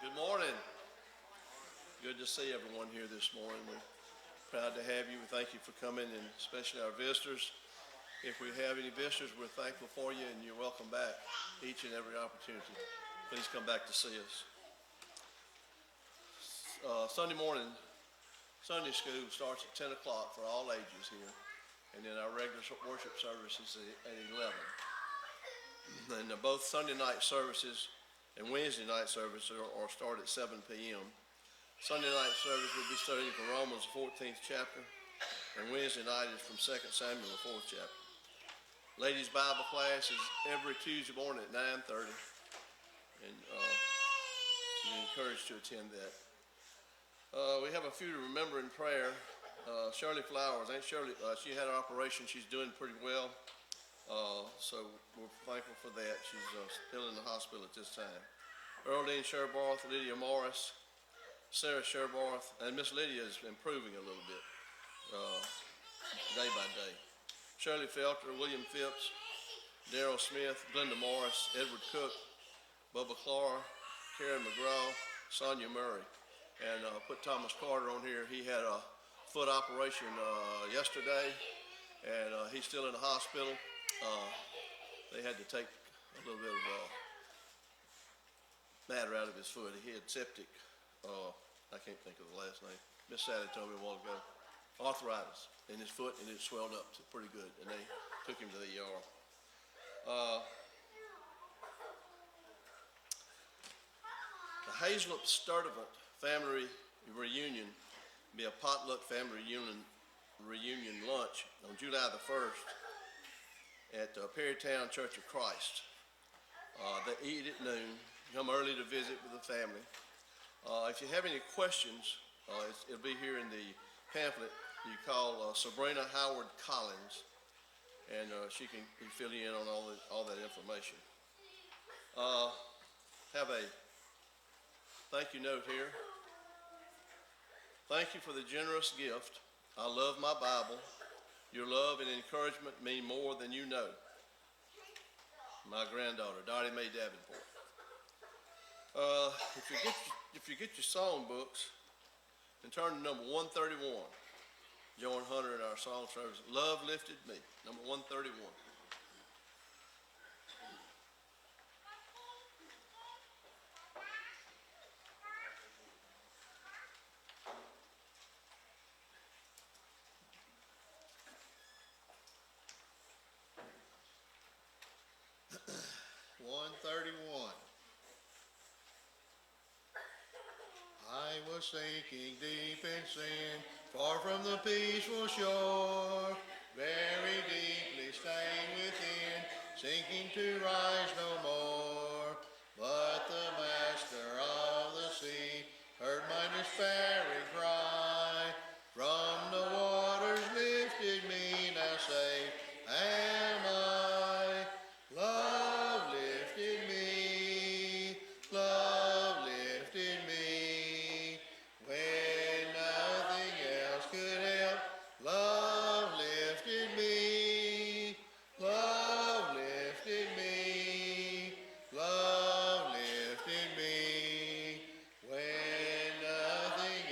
Good morning. Good to see everyone here this morning. We're proud to have you. We thank you for coming, and especially our visitors. If we have any visitors, we're thankful for you, and you're welcome back each and every opportunity. Please come back to see us. Sunday morning, Sunday school starts at 10 o'clock for all ages here, and then our regular worship service is at 11. And both Sunday night services and Wednesday night service are start at 7 p.m. Sunday night service will be studying from Romans 14th chapter, and Wednesday night is from 2 Samuel the 4th chapter. Ladies' Bible class is every Tuesday morning at 9:30, and you're encouraged to attend that. We have a few to remember in prayer. Shirley Flowers, Aunt Shirley, she had an operation. She's doing pretty well. So we're thankful for that. She's still in the hospital at this time. Earldine Sherbarth, Lydia Morris, Sarah Sherbarth, and Miss Lydia is improving a little bit day by day. Shirley Felter, William Phipps, Darrell Smith, Glenda Morris, Edward Cook, Bubba Clara, Karen McGraw, Sonia Murray, and put Thomas Carter on here. He had a foot operation yesterday, and he's still in the hospital. They had to take a little bit of matter out of his foot. He had septic, I can't think of the last name. Miss Sally told me a while ago, arthritis in his foot, and it swelled up pretty good, and they took him to the ER. The Hazelip Sturdivant family reunion will be a potluck family reunion lunch on July the 1st. At Perrytown Church of Christ. They eat at noon. Come early to visit with the family. If you have any questions, it'll be here in the pamphlet. You call Sabrina Howard Collins, and she can fill you in on all that information. Have a thank you note here. Thank you for the generous gift. I love my Bible. Your love and encouragement mean more than you know. My granddaughter, Dottie Mae Davenport. If you get your song books, and turn to number 131. Join Hunter in our song service. Love Lifted Me, number 131. I was sinking deep in sin, far from the peaceful shore, very deeply staying within, sinking to rise no more. But the master of the sea heard my despairing cry, from the waters lifted me, now safe am I. Love lifted me, love lifted me, when nothing else could help. Love lifted me, love lifted me, love lifted me, when nothing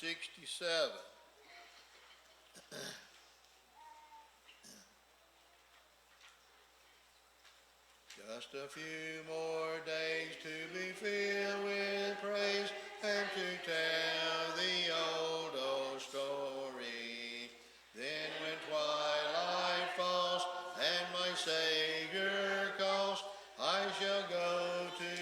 67. Just a few more days to be filled with praise and to tell the old story. Then when twilight falls and my Savior calls, I shall go to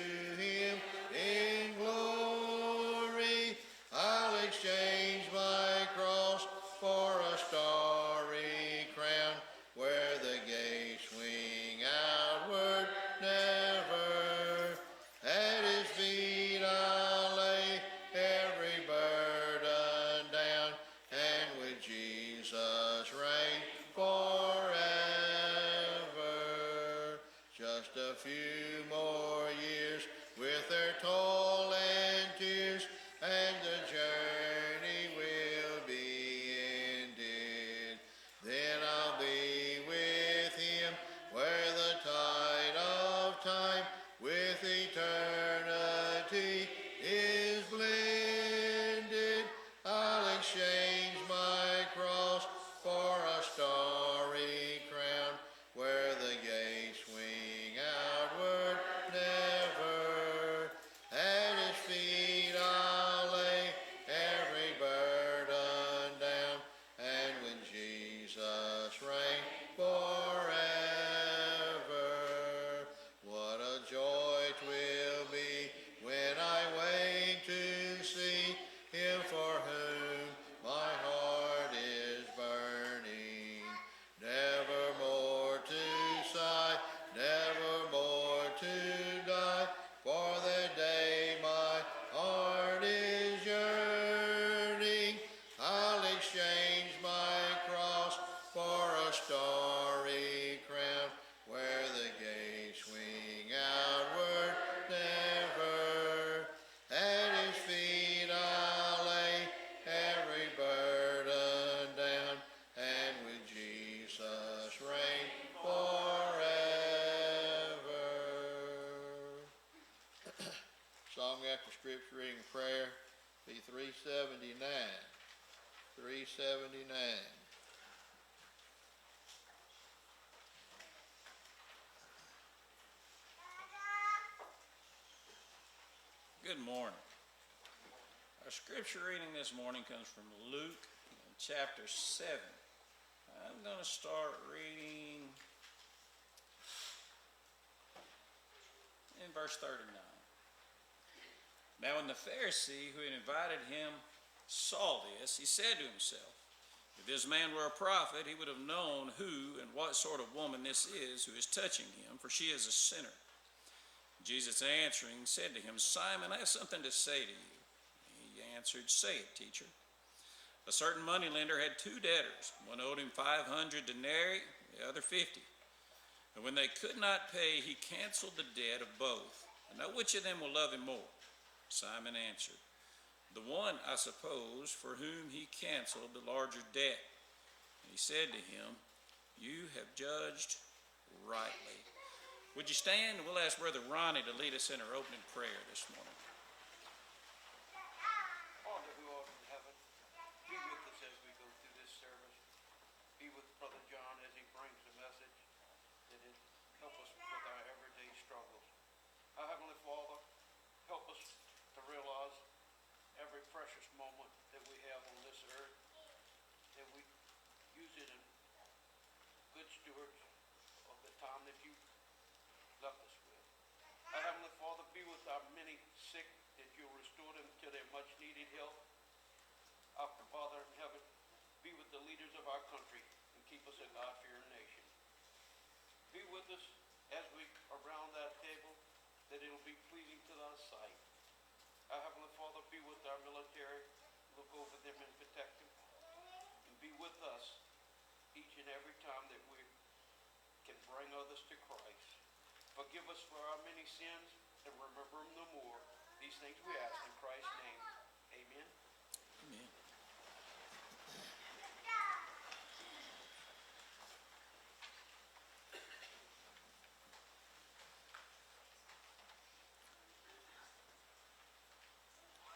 him in glory. I'll exchange my cross for a starry crown where the gates swing outward never. At his feet I'll lay every burden down, and with Jesus reign forever. Just a few more years with their toil and tears, and the journey will be ended. Then I'll be with him where the tide of time with eternity is blended. I'll exchange my cross for a starry crown where the gates swing outward never. At his feet I'll lay every burden down, and with Jesus reign forever. What a joy 'twill be when I wake to see him for whom my heart is burning. Never more to sigh, never more to die, for the day my heart is yearning. I'll exchange my cross for a starry crown where the gates swing outward never. At his feet I'll lay every burden down, and with Jesus reign forever. Song after scripture reading prayer, be 379. 379. Good morning. Our scripture reading this morning comes from Luke chapter 7. I'm going to start reading in verse 39. Now when the Pharisee who had invited him saw this, he said to himself, if this man were a prophet, he would have known who and what sort of woman this is who is touching him, for she is a sinner. Jesus answering said to him, Simon, I have something to say to you. He answered, say it, teacher. A certain moneylender had 2 debtors. One owed him 500 denarii, the other 50. And when they could not pay, he canceled the debt of both. And now which of them will love him more? Simon answered, the one, I suppose, for whom he canceled the larger debt. And he said to him, you have judged rightly. Would you stand? We'll ask Brother Ronnie to lead us in our opening prayer this morning. Father who art in heaven, be with us as we go through this service. Be with Brother John as he brings the message, that it help us with our everyday struggles. Our Heavenly Father, help us to realize every precious moment that we have on this earth, that we use it in good stewards of the time that you left us with. Our Heavenly Father, be with our many sick, that you'll restore them to their much needed health. Our Father in heaven, be with the leaders of our country and keep us a God-fearing nation. Be with us as we around that table, that it'll be pleasing to thy sight. Our Heavenly Father, be with our military, look over them and protect them, and be with us each and every time that we can bring others to Christ. Forgive us for our many sins and remember them no more. These things we ask in Christ's name. Amen. Amen.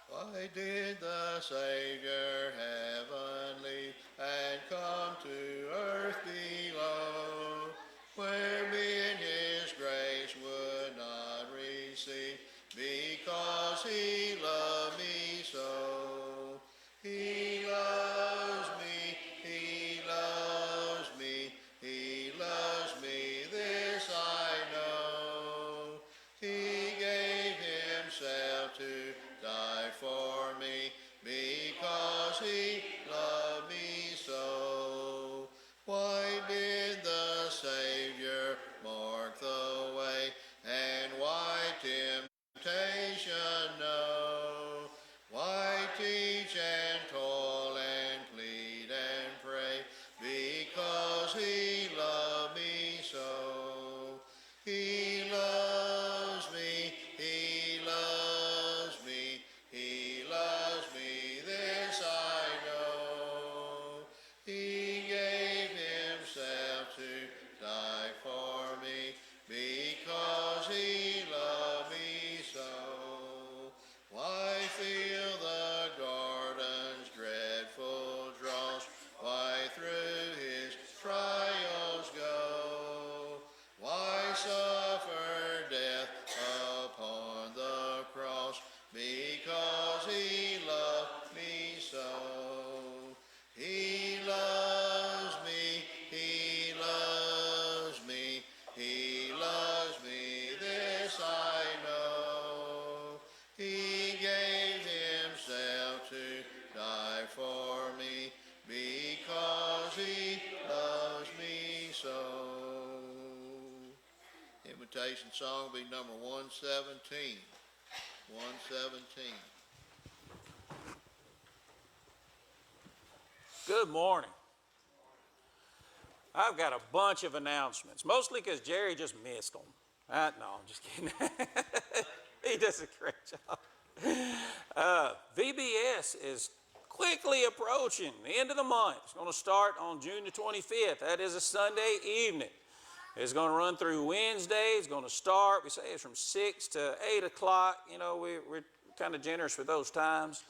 Why did the Savior heavenly, and come to earth below, where me in his grace would not receive, because he loved me so. He loves me, he loves me, he loves me, this I know. He gave himself to die for me, because he loved me so. Why did the Savior mark the way, and why temptation know? Why teach and toil and plead and pray, because he loved me so. He loves me, he loves me, he loves me, this I know. He gave himself to die for me, because he loved me so. Why feel the garden's dreadful dross? Why through his trials go? Why suffer death upon the cross? Because he loved me so. He loves me, he loves me, he loves me, this I know. He gave himself to die for me, because he loves me so. Invitation song will be number 117. 117. Good morning. I've got a bunch of announcements, mostly because Jerry just missed them. No, I'm just kidding. He does a great job. VBS is quickly approaching the end of the month. It's going to start on June the 25th. That is a Sunday evening. It's going to run through Wednesday. It's going to start, we say it's from 6 to 8 o'clock. You know, we're kind of generous with those times.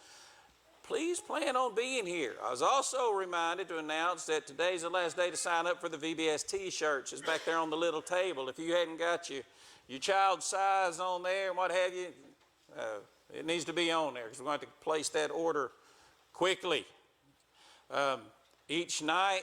Please plan on being here. I was also reminded to announce that today's the last day to sign up for the VBS T-shirts. It's back there on the little table. If you hadn't got your child's size on there and what have you, it needs to be on there because we're going to have to place that order quickly. Each night,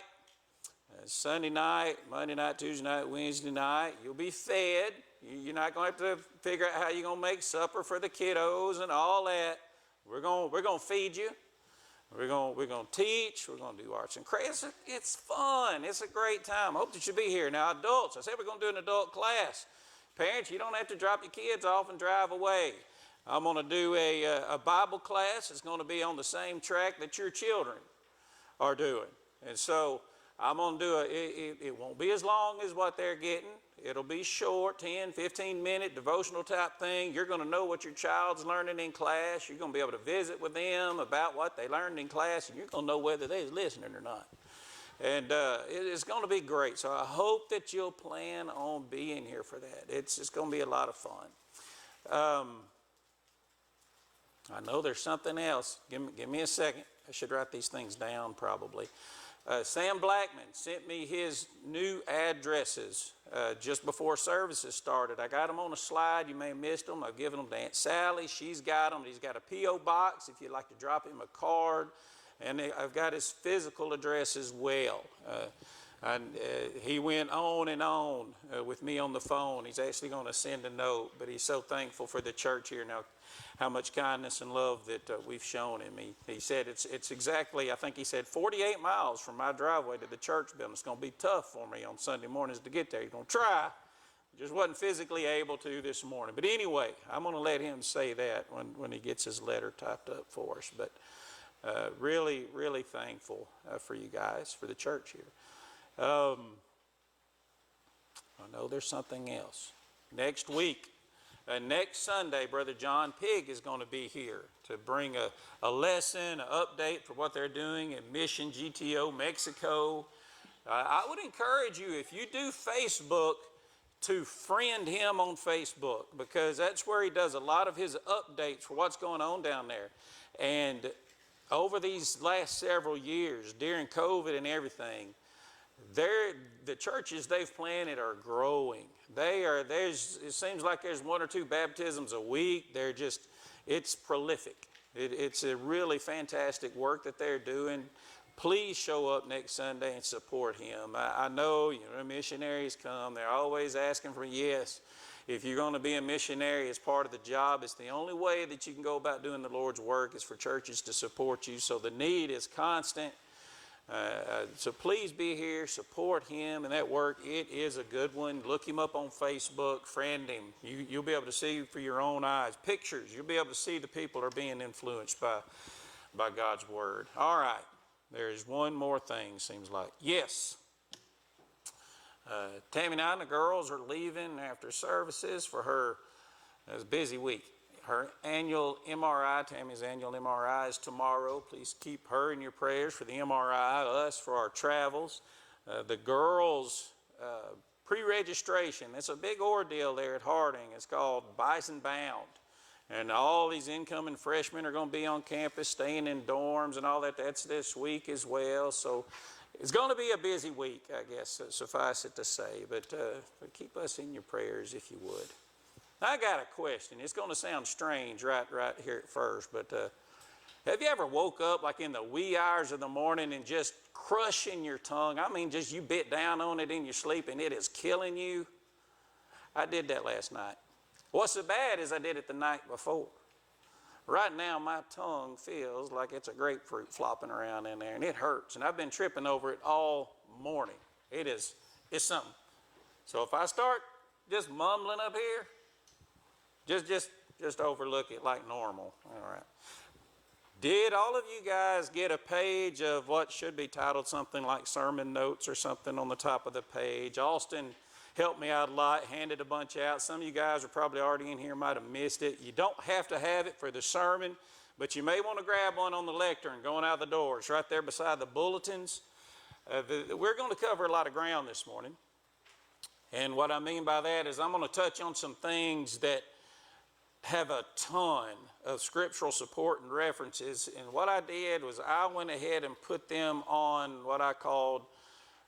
Sunday night, Monday night, Tuesday night, Wednesday night, you'll be fed. You're not going to have to figure out how you're going to make supper for the kiddos and all that. We're going to feed you. We're going to teach. We're going to do arts and crafts. It's fun. It's a great time. I hope that you'll be here. Now, adults, I said we're going to do an adult class. Parents, you don't have to drop your kids off and drive away. I'm going to do a Bible class. It's going to be on the same track that your children are doing. And so I'm going to do it won't be as long as what they're getting. It'll be short, 10, 15-minute devotional type thing. You're going to know what your child's learning in class. You're going to be able to visit with them about what they learned in class, and you're going to know whether they're listening or not. And it's going to be great. So I hope that you'll plan on being here for that. It's going to be a lot of fun. I know there's something else. Give me a second. I should write these things down probably. Sam Blackman sent me his new addresses just before services started. I got them on a slide. You may have missed them. I've given them to Aunt Sally. She's got them. He's got a P.O. box if you'd like to drop him a card. And I've got his physical address as well. He went on and on with me on the phone. He's actually going to send a note, but he's so thankful for the church here now, how much kindness and love that we've shown him. He said it's exactly, I think he said 48 miles from my driveway to the church building. It's going to be tough for me on Sunday mornings to get there. He's going to try. Just wasn't physically able to this morning. But anyway, I'm going to let him say that when he gets his letter typed up for us. But really, really thankful for you guys, for the church here. I know there's something else. Next week, next Sunday, Brother John Pigg is going to be here to bring a lesson, an update for what they're doing in Mission GTO, Mexico. I would encourage you, if you do Facebook, to friend him on Facebook, because that's where he does a lot of his updates for what's going on down there. And over these last several years, during COVID and everything, the churches they've planted are growing. It seems like there's 1 or 2 baptisms a week. It's prolific. It's a really fantastic work that they're doing. Please show up next Sunday and support him. I know, missionaries come. They're always asking for yes. If you're going to be a missionary as part of the job, it's the only way that you can go about doing the Lord's work is for churches to support you. So the need is constant. So please be here, support him and that work. It is a good one. Look him up on Facebook, friend him. You'll be able to see for your own eyes. Pictures, you'll be able to see the people are being influenced by God's word. All right, there's one more thing, seems like. Yes. Tammy and I and the girls are leaving after services for her, it was a busy week. Her annual MRI, Tammy's annual MRI is tomorrow. Please keep her in your prayers for the MRI, us for our travels. The girls' pre-registration, it's a big ordeal there at Harding. It's called Bison Bound. And all these incoming freshmen are going to be on campus, staying in dorms and all that. That's this week as well. So it's going to be a busy week, I guess, suffice it to say. But keep us in your prayers if you would. I got a question. It's going to sound strange right here at first, but have you ever woke up like in the wee hours of the morning and just crushing your tongue? I mean, just you bit down on it in your sleep and it is killing you? I did that last night. What's so bad is I did it the night before. Right now, my tongue feels like it's a grapefruit flopping around in there, and it hurts. And I've been tripping over it all morning. It's something. So if I start just mumbling up here, just overlook it like normal. All right. Did all of you guys get a page of what should be titled something like sermon notes or something on the top of the page? Austin helped me out a lot, handed a bunch out. Some of you guys are probably already in here, might have missed it. You don't have to have it for the sermon, but you may want to grab one on the lectern going out the door. It's right there beside the bulletins. We're going to cover a lot of ground this morning. And what I mean by that is I'm going to touch on some things that have a ton of scriptural support and references. And what I did was I went ahead and put them on what I called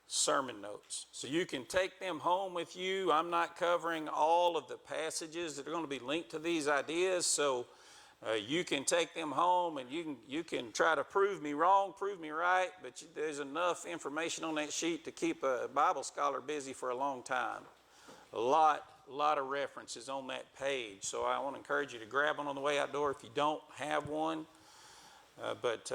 sermon notes. So you can take them home with you. I'm not covering all of the passages that are going to be linked to these ideas. So you can take them home and you can try to prove me wrong, prove me right. But there's enough information on that sheet to keep a Bible scholar busy for a long time. A lot of references on that page. So I want to encourage you to grab one on the way out door if you don't have one. But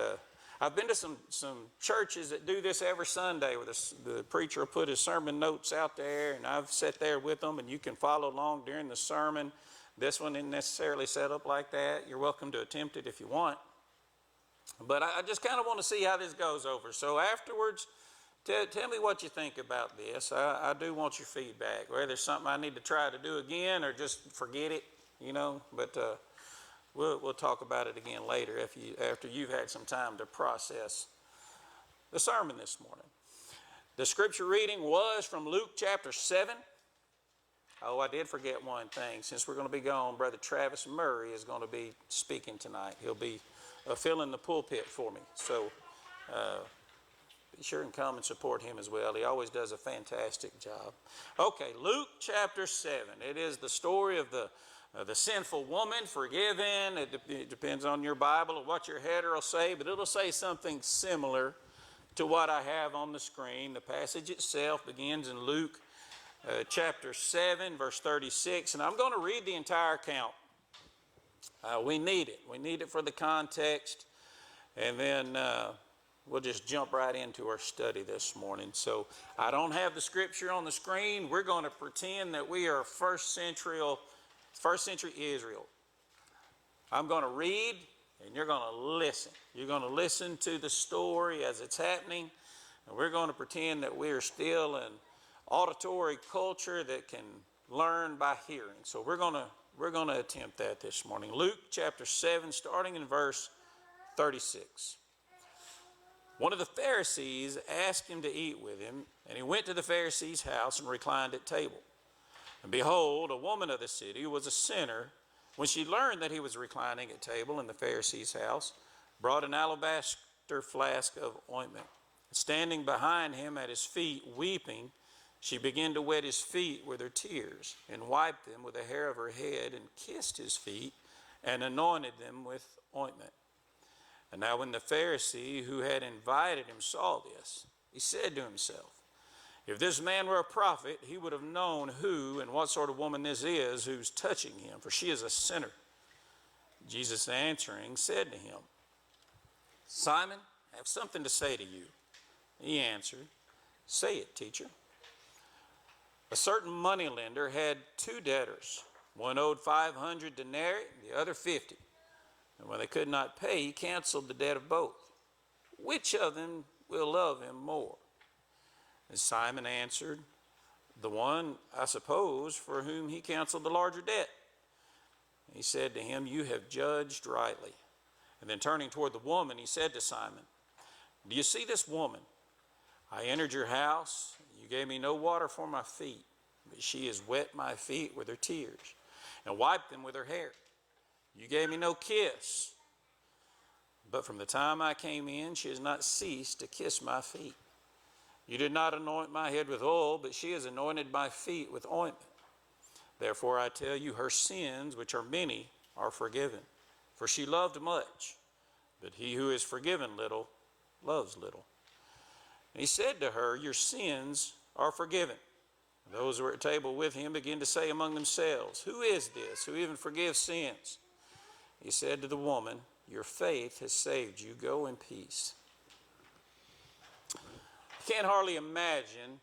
I've been to some churches that do this every Sunday where the preacher will put his sermon notes out there, and I've sat there with them, and you can follow along during the sermon. This one isn't necessarily set up like that. You're welcome to attempt it if you want. But I just kind of want to see how this goes over. So afterwards, tell me what you think about this. I do want your feedback, whether there's something I need to try to do again or just forget it, But we'll talk about it again later after you've had some time to process the sermon this morning. The scripture reading was from Luke chapter 7. Oh, I did forget one thing. Since we're going to be gone, Brother Travis Murray is going to be speaking tonight. He'll be filling the pulpit for me. So be sure and come and support him as well. He always does a fantastic job. Okay, Luke chapter 7. It is the story of the sinful woman forgiven. It depends on your Bible and what your header will say, but it'll say something similar to what I have on the screen. The passage itself begins in Luke chapter 7, verse 36, and I'm going to read the entire account. We need it. We need it for the context, and then we'll just jump right into our study this morning. So I don't have the scripture on the screen. We're going to pretend that we are first century Israel. I'm going to read, and you're going to listen. You're going to listen to the story as it's happening, and we're going to pretend that we are still in auditory culture that can learn by hearing. So we're going to attempt that this morning. Luke chapter 7, starting in verse 36. One of the Pharisees asked him to eat with him, and he went to the Pharisee's house and reclined at table. And behold, a woman of the city who was a sinner, when she learned that he was reclining at table in the Pharisee's house, brought an alabaster flask of ointment. Standing behind him at his feet, weeping, she began to wet his feet with her tears and wiped them with the hair of her head and kissed his feet and anointed them with ointment. And now when the Pharisee who had invited him saw this, he said to himself, if this man were a prophet, he would have known who and what sort of woman this is who's touching him, for she is a sinner. Jesus answering said to him, Simon, I have something to say to you. He answered, say it, teacher. A certain moneylender had 2 debtors. One owed 500 denarii, the other 50. And when they could not pay, he canceled the debt of both. Which of them will love him more? And Simon answered, the one, I suppose, for whom he canceled the larger debt. He said to him, you have judged rightly. And then turning toward the woman, he said to Simon, do you see this woman? I entered your house. You gave me no water for my feet, but she has wet my feet with her tears and wiped them with her hair. You gave me no kiss, but from the time I came in, she has not ceased to kiss my feet. You did not anoint my head with oil, but she has anointed my feet with ointment. Therefore I tell you, her sins, which are many, are forgiven. For she loved much, but he who is forgiven little loves little. And he said to her, your sins are forgiven. And those who were at table with him began to say among themselves, who is this who even forgives sins? He said to the woman, your faith has saved you. Go in peace. You can't hardly imagine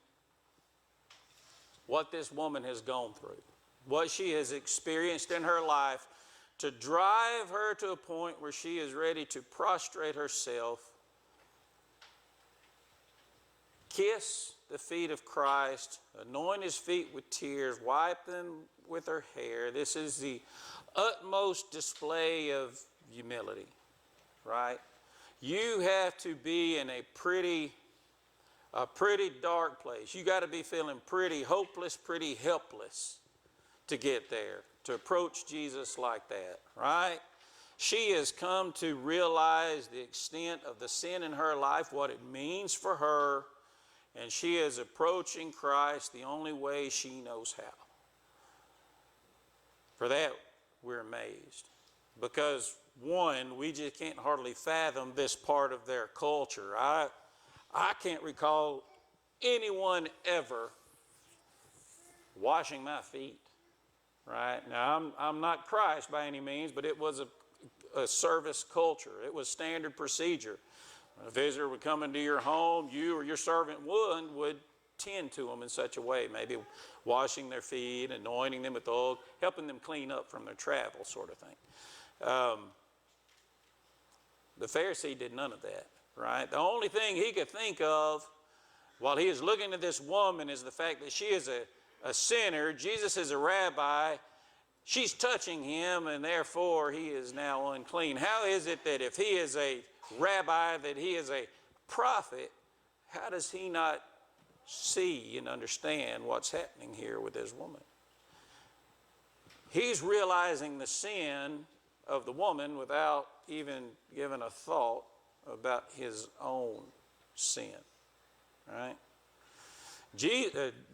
what this woman has gone through, what she has experienced in her life to drive her to a point where she is ready to prostrate herself, kiss the feet of Christ, anoint his feet with tears, wipe them with her hair. This is the utmost display of humility, right? You have to be in a pretty dark place. You got to be feeling pretty hopeless, pretty helpless to get there, to approach Jesus like that, right? She has come to realize the extent of the sin in her life, what it means for her, and she is approaching Christ the only way she knows how. For that, we're amazed. Because, one, we just can't hardly fathom this part of their culture. I can't recall anyone ever washing my feet. Right? Now, I'm not Christ by any means, but it was a service culture. It was standard procedure. When a visitor would come into your home, you or your servant would tend to them in such a way, maybe washing their feet, anointing them with oil, helping them clean up from their travel, sort of thing. The Pharisee did none of that, right? The only thing he could think of while he is looking at this woman is the fact that she is a sinner. Jesus is a rabbi. She's touching him, and therefore he is now unclean. How is it that if he is a rabbi, that he is a prophet, how does he not see and understand what's happening here with this woman? He's realizing the sin of the woman without even giving a thought about his own sin, right?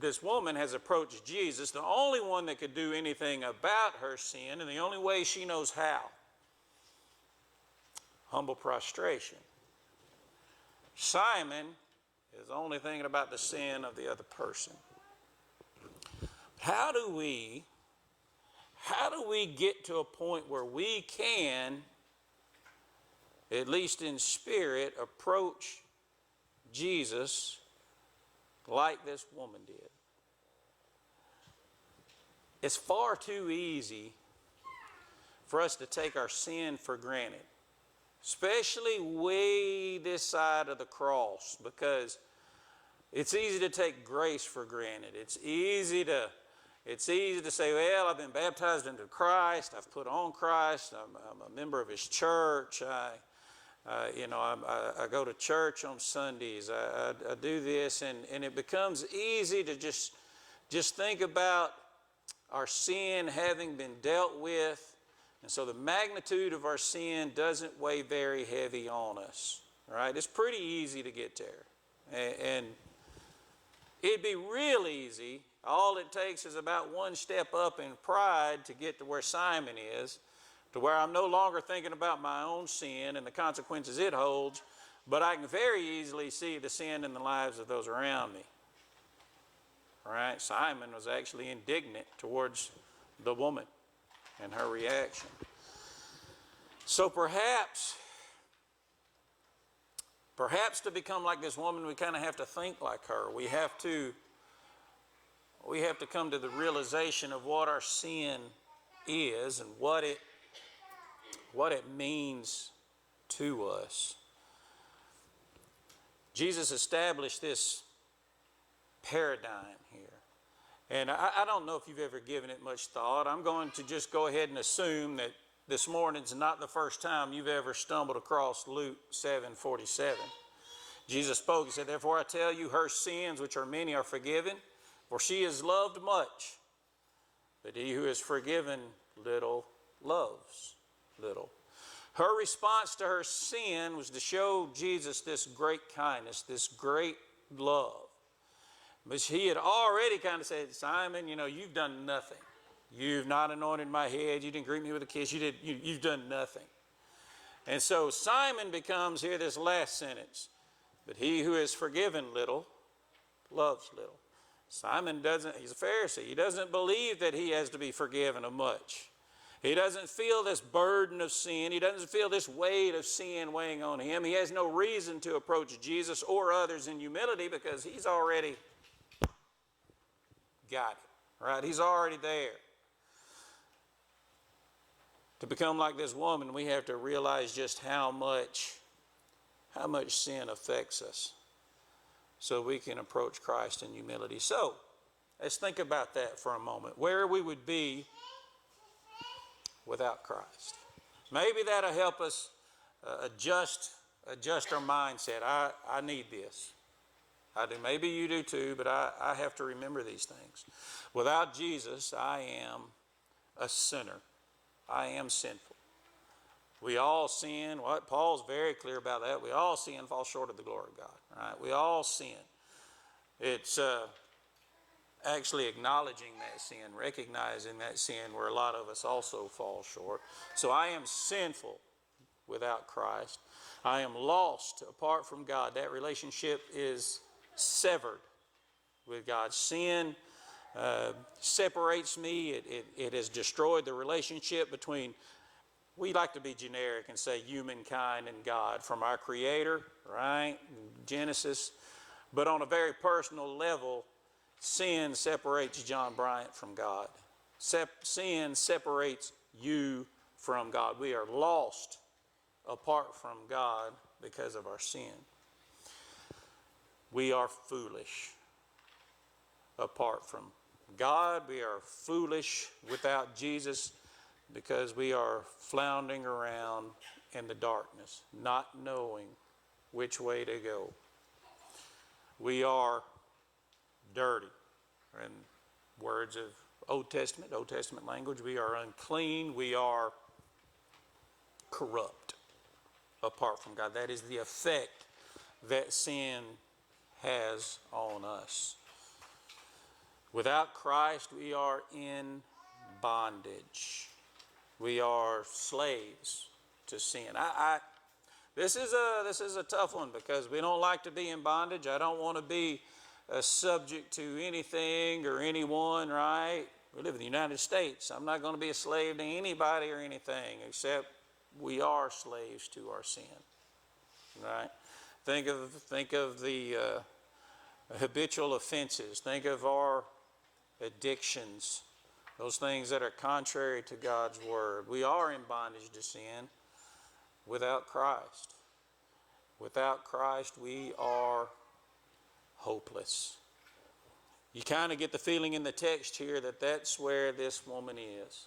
This woman has approached Jesus, the only one that could do anything about her sin, and the only way she knows how. Humble prostration. Simon is only thinking about the sin of the other person. How do we get to a point where we can, at least in spirit, approach Jesus like this woman did? It's far too easy for us to take our sin for granted, especially way this side of the cross, because it's easy to take grace for granted. It's easy to say, well, I've been baptized into Christ, I've put on Christ, I'm a member of his church, I go to church on Sundays, I do this, and it becomes easy to just think about our sin having been dealt with, And so the magnitude of our sin doesn't weigh very heavy on us. All right? It's pretty easy to get there. And it'd be real easy. All it takes is about one step up in pride to get to where Simon is, to where I'm no longer thinking about my own sin and the consequences it holds, but I can very easily see the sin in the lives of those around me. All right? Simon was actually indignant towards the woman and her reaction. So perhaps to become like this woman, we kind of have to think like her. We have to come to the realization of what our sin is and what it means to us. Jesus established this paradigm here. And I don't know if you've ever given it much thought. I'm going to just go ahead and assume that this morning's not the first time you've ever stumbled across Luke 7:47. Jesus spoke, he said, "Therefore I tell you, her sins, which are many, are forgiven, for she has loved much. But he who is forgiven little loves little." Her response to her sin was to show Jesus this great kindness, this great love. But he had already kind of said, "Simon, you've done nothing. You've not anointed my head. You didn't greet me with a kiss. You've done nothing." And so Simon becomes here this last sentence. But he who is forgiven little loves little. Simon he's a Pharisee. He doesn't believe that he has to be forgiven of much. He doesn't feel this burden of sin. He doesn't feel this weight of sin weighing on him. He has no reason to approach Jesus or others in humility because he's already got it, right? He's already there. To become like this woman, we have to realize just how much sin affects us so we can approach Christ in humility. So, let's think about that for a moment. Where we would be without Christ. Maybe that'll help us adjust our mindset. I need this. I do. Maybe you do too, but I have to remember these things. Without Jesus, I am a sinner. I am sinful. We all sin. Paul's very clear about that. We all sin and fall short of the glory of God. Right? We all sin. It's actually acknowledging that sin, recognizing that sin where a lot of us also fall short. So I am sinful without Christ. I am lost apart from God. That relationship is severed with God. Sin separates me. It has destroyed the relationship between, we like to be generic and say humankind and God, from our Creator, right? Genesis. But on a very personal level, sin separates John Bryant from God. Sin separates you from God. We are lost apart from God because of our sin. We are foolish apart from God. We are foolish without Jesus because we are floundering around in the darkness, not knowing which way to go. We are dirty. In words of Old Testament language, we are unclean. We are corrupt apart from God. That is the effect that sin has on us. Without Christ, we are in bondage. We are slaves to sin. This is a tough one because we don't like to be in bondage. I don't want to be subject to anything or anyone, right? We live in the United States. I'm not going to be a slave to anybody or anything except we are slaves to our sin, right? Think of the habitual offenses. Think of our addictions, those things that are contrary to God's word. We are in bondage to sin without Christ. Without Christ, we are hopeless. You kind of get the feeling in the text here that that's where this woman is.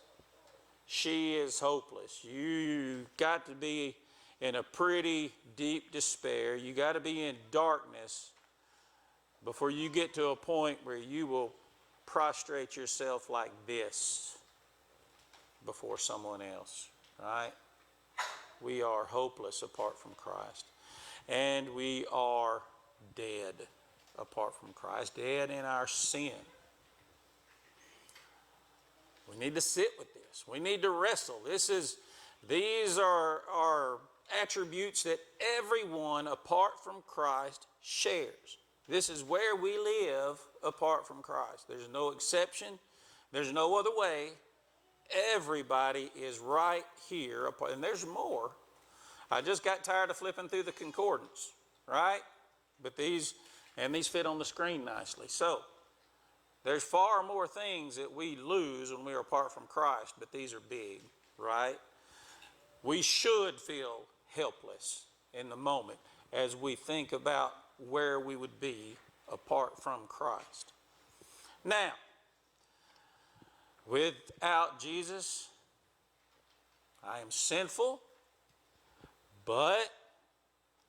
She is hopeless. You got to be in a pretty deep despair. You got to be in darkness before you get to a point where you will prostrate yourself like this before someone else, right? We are hopeless apart from Christ. And we are dead apart from Christ, dead in our sin. We need to sit with this. We need to wrestle. These are attributes that everyone apart from Christ shares. This is where we live apart from Christ. There's no exception. There's no other way. Everybody is right here. And there's more. I just got tired of flipping through the concordance, right? But these fit on the screen nicely. So, there's far more things that we lose when we are apart from Christ, but these are big, right? We should feel helpless in the moment as we think about where we would be apart from Christ. Now, without Jesus, I am sinful, but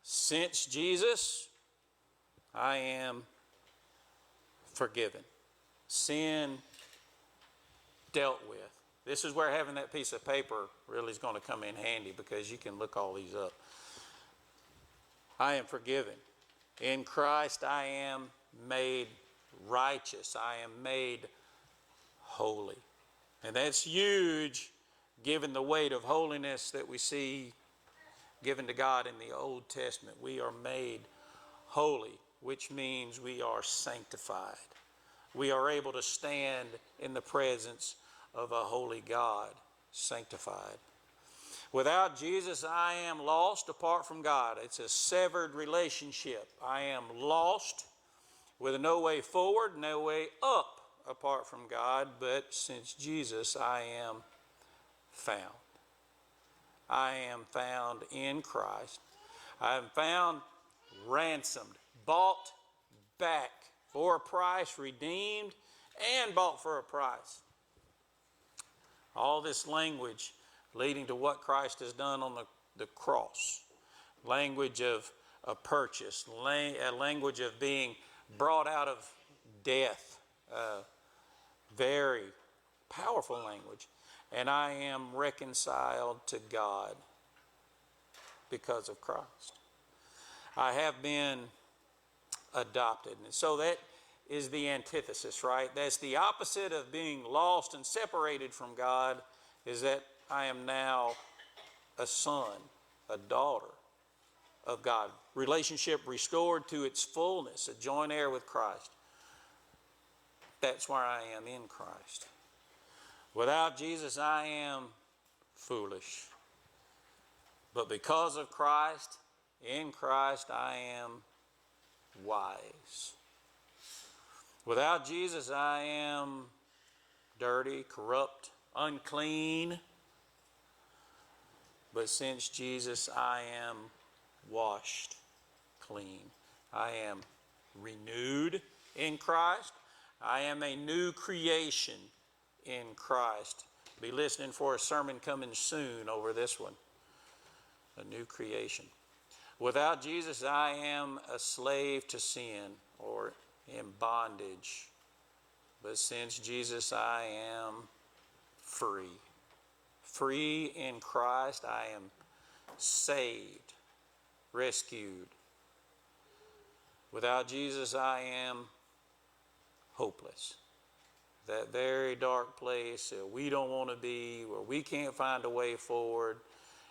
since Jesus, I am forgiven. Sin dealt with. This is where having that piece of paper really is going to come in handy, because you can look all these up. I am forgiven. In Christ I am made righteous. I am made holy. And that's huge given the weight of holiness that we see given to God in the Old Testament. We are made holy, which means we are sanctified. We are able to stand in the presence of a holy God, sanctified. Without Jesus, I am lost apart from God. It's a severed relationship. I am lost with no way forward, no way up apart from God, but since Jesus, I am found. I am found in Christ. I am found ransomed, bought back for a price, redeemed and bought for a price. All this language leading to what Christ has done on the cross. Language of a purchase, a language of being brought out of death. Very powerful language. And I am reconciled to God because of Christ. I have been adopted. And so that is the antithesis, right? That's the opposite of being lost and separated from God, is that I am now a son, a daughter of God. Relationship restored to its fullness, a joint heir with Christ. That's where I am in Christ. Without Jesus, I am foolish. But because of Christ, in Christ, I am wise. Without Jesus, I am dirty, corrupt, unclean. But since Jesus, I am washed clean. I am renewed in Christ. I am a new creation in Christ. Be listening for a sermon coming soon over this one. A new creation. Without Jesus, I am a slave to sin, or in bondage. But since Jesus, I am free. Free in Christ, I am saved, rescued. Without Jesus, I am hopeless. That very dark place that we don't want to be, where we can't find a way forward.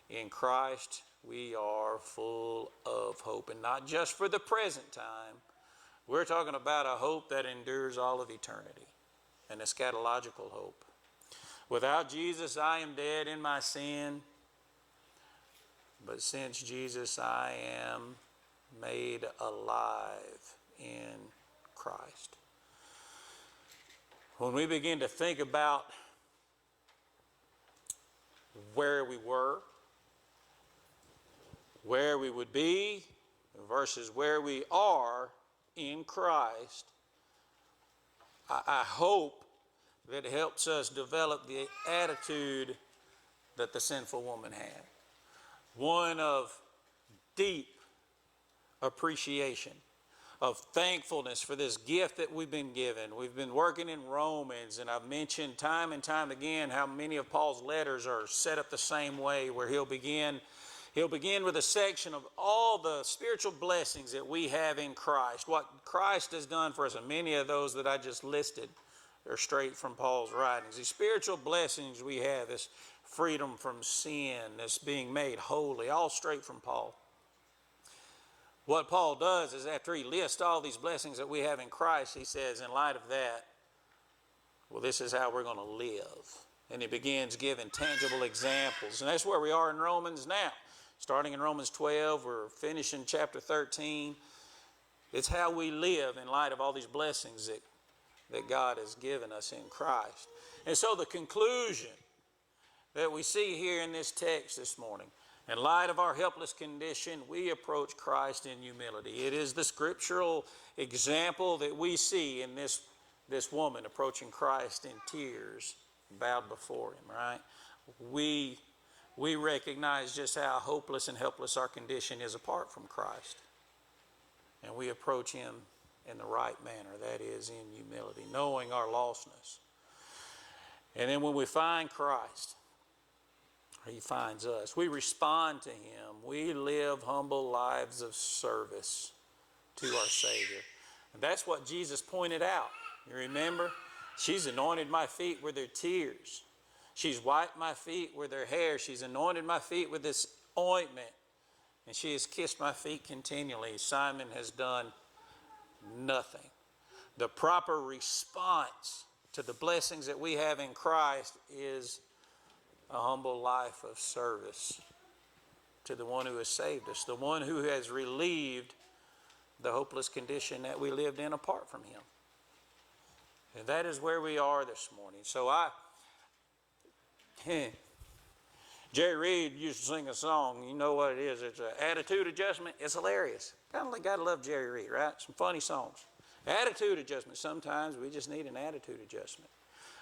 In Christ, we are full of hope. And not just for the present time. We're talking about a hope that endures all of eternity. An eschatological hope. Without Jesus, I am dead in my sin. But since Jesus, I am made alive in Christ. When we begin to think about where we were, where we would be, versus where we are in Christ, I hope that helps us develop the attitude that the sinful woman had. One of deep appreciation, of thankfulness for this gift that we've been given. We've been working in Romans, and I've mentioned time and time again how many of Paul's letters are set up the same way, where he'll begin with a section of all the spiritual blessings that we have in Christ, what Christ has done for us, and many of those that I just listed are straight from Paul's writings. These spiritual blessings we have, this freedom from sin, this being made holy, all straight from Paul. What Paul does is, after he lists all these blessings that we have in Christ, he says, in light of that, well, this is how we're going to live. And he begins giving tangible examples. And that's where we are in Romans now. Starting in Romans 12, we're finishing chapter 13. It's how we live in light of all these blessings that God has given us in Christ. And so the conclusion that we see here in this text this morning, in light of our helpless condition, we approach Christ in humility. It is the scriptural example that we see in this woman approaching Christ in tears, bowed before him, right? We recognize just how hopeless and helpless our condition is apart from Christ. And we approach him in the right manner, that is, in humility, knowing our lostness. And then when we find Christ, he finds us. We respond to him. We live humble lives of service to our Savior. And that's what Jesus pointed out. You remember? She's anointed my feet with her tears. She's wiped my feet with her hair. She's anointed my feet with this ointment. And she has kissed my feet continually. Simon has done nothing. The proper response to the blessings that we have in Christ is a humble life of service to the one who has saved us, the one who has relieved the hopeless condition that we lived in apart from him. And that is where we are this morning. So Jerry Reed used to sing a song. You know what it is. It's an attitude adjustment. It's hilarious. Kind of like, gotta love Jerry Reed, right? Some funny songs. Attitude adjustment. Sometimes we just need an attitude adjustment.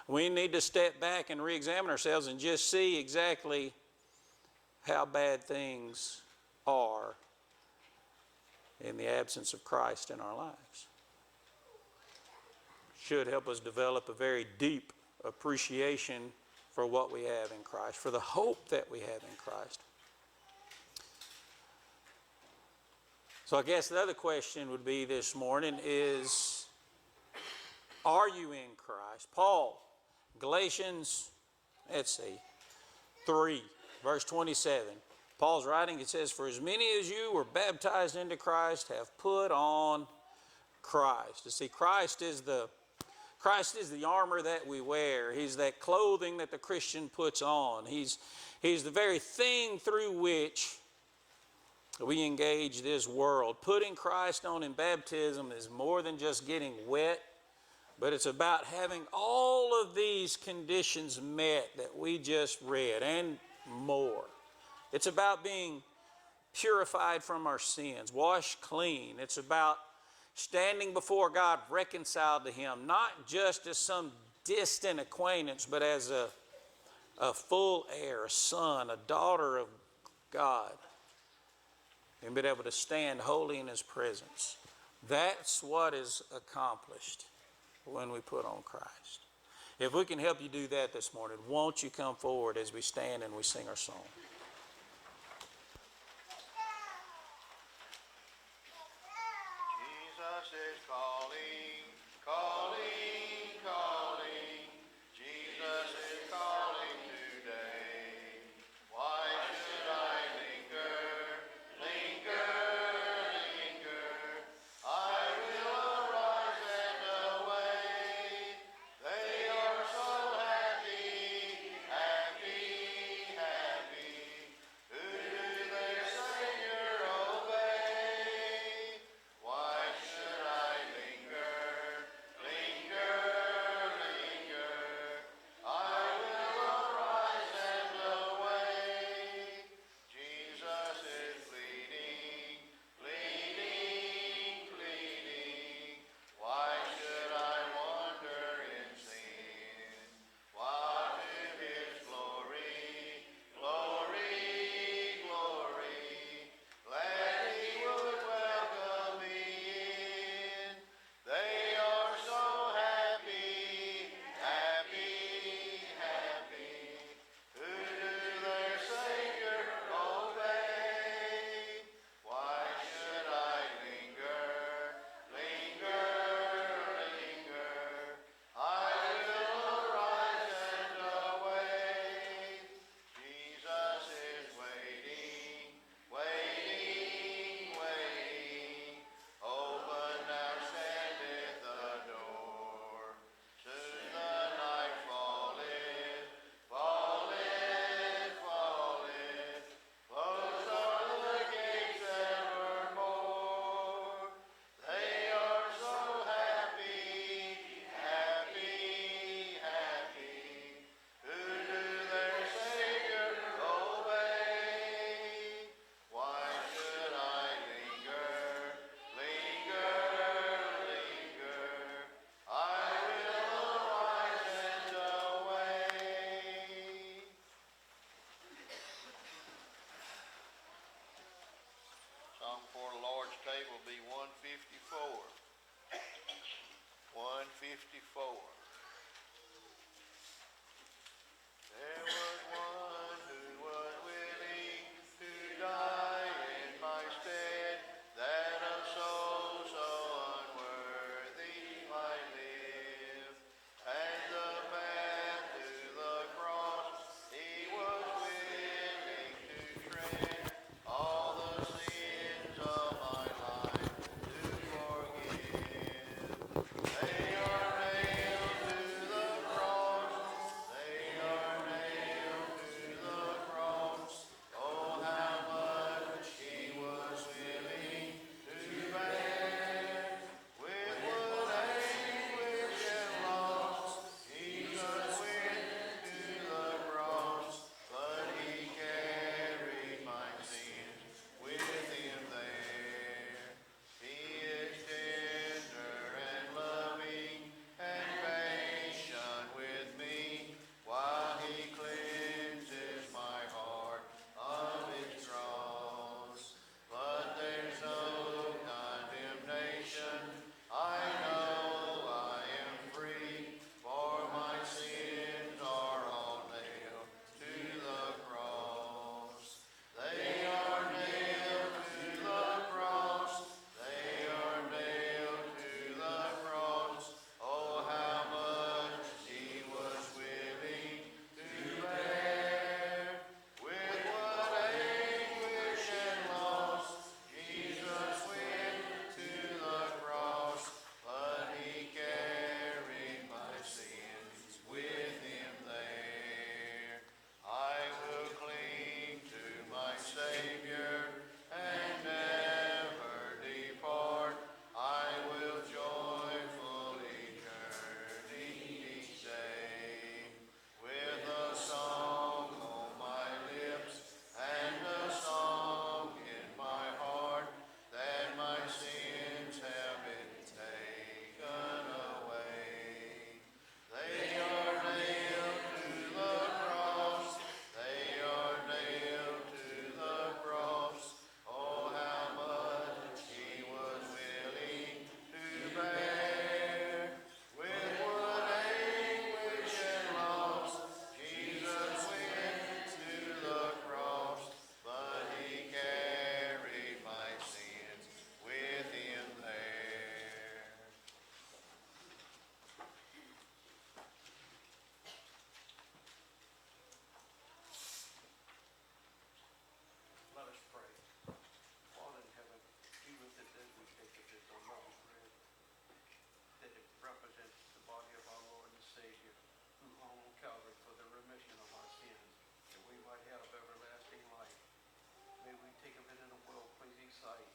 We need to step back and re-examine ourselves and just see exactly how bad things are in the absence of Christ in our lives. Should help us develop a very deep appreciation for what we have in Christ, for the hope that we have in Christ. So I guess the other question would be this morning is, are you in Christ? Paul, Galatians, 3, verse 27. Paul's writing, it says, for as many as you were baptized into Christ have put on Christ. You see, Christ is the armor that we wear. He's that clothing that the Christian puts on. He's the very thing through which we engage this world. Putting Christ on in baptism is more than just getting wet, but it's about having all of these conditions met that we just read and more. It's about being purified from our sins, washed clean. It's about standing before God reconciled to him, not just as some distant acquaintance, but as a full heir, a son, a daughter of God, and be able to stand holy in his presence. That's what is accomplished when we put on Christ. If we can help you do that this morning, won't you come forward as we stand and we sing our song? Jesus is calling, calling, calling. Jesus is calling today. Why should I linger, linger, linger? I will arise and away. They are so happy, happy, happy. 54. There was one who was willing to die in my stead, that a soul so unworthy might live. And the path to the cross he was willing to tread, all the sins of my life to forgive. They are nailed to the cross, they are nailed to the cross. Oh, how much he was willing to bear. With what anguish and loss Jesus went to the cross, but he carried my sins with him there. He is tender and loving and patient with me, while he cleanses my heart of its dross. But there's no condemnation, I know I am free, for my sins are all nailed to the cross. They are nailed to the cross, they are nailed to the cross. Oh, how much he was willing to bear. With what anguish and loss Jesus went to the cross, but he carried my sins with him there. I will cling to my Savior and never depart. I will joyfully journey each day, with a song on my lips and a song in my heart, that my sins have been taken away. They are nailed to the cross, they are nailed to the cross. Oh, how much he was willing to bear. With what anguish and loss Jesus went to the cross, but he carried my sins with him there. Let us pray. Father in heaven, be with us as we take of this unleavened bread, that it represents the body of our Lord and Savior, who hung on Calvary for the remission of our sins, that we might have everlasting life. May we take of it in a well-pleasing sight.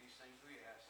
These things we ask